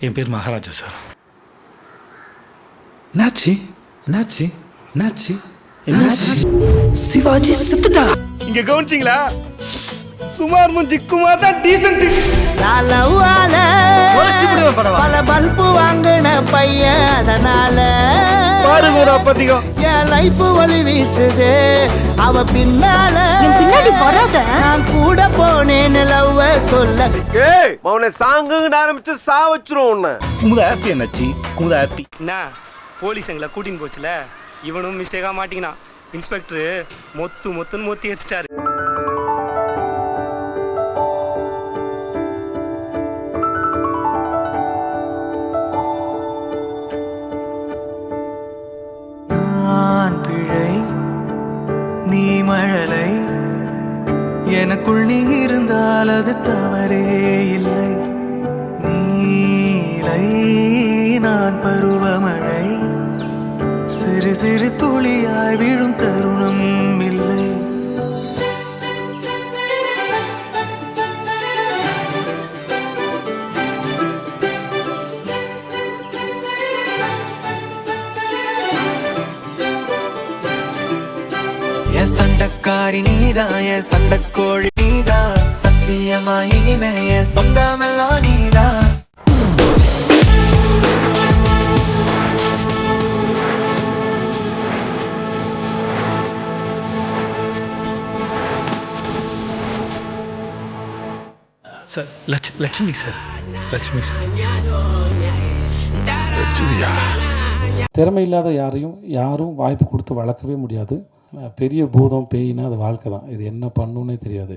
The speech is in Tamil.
என் பேர் மகாராஜா சார். என்னாச்சு என்னாச்சு என்னாச்சு என்னாச்சு? சிவாஜி செத்துட்டாரா? இங்க கவனிச்சிங்களா? சுமார் முஞ்சிக்குமா தான் டீசன்ட். பல பல்பு வாங்கின பையன் அதனால பாருங்க ஒரு அப்பதிகம். என் லைஃப் ஒளி வீசுது அவ பின்னால. பின்னாடி வராத. நான் கூட போனேன்னு லவ்வ சொல்ல. ஏய் அவனை சாங்குன்னு ஆரம்பிச்சு சா வச்சிரும் உன்னை. குமுதா ஹாப்பி என்னாச்சு? குமுதா ஹாப்பி. என்ன போலீஸ் எங்களை கூட்டின்னு போச்சுல, இவனும் மிஸ்டேக்கா மாட்டிக்கினான். இன்ஸ்பெக்டர் மொத்துன்னு மொத்தி ஏத்துட்டாரு. நான் பிழை நீ மழலை எனக்குள் நீ இருந்தால் அது தவறே இல்லை. நீலை நான் பருவமழை சிறு சிறு துளியாய் விழும் தருணம் இல்லை. என் சண்டக்காரி நீதான், என் சண்டக்கோழி நீதான், சத்தியமா இனிமே என் சொந்தமெல்லாம் நீதான். Sir Lakshmi sir. Lakshmi sir. லட்சுமியா? திறமை இல்லாத யாரும் வாய்ப்பு கொடுத்து வளர்க்கவே முடியாது. பெரிய பூதம் பேயினா அது வாழ்க்கை தான். இது என்ன பண்ணுன்னே தெரியாது.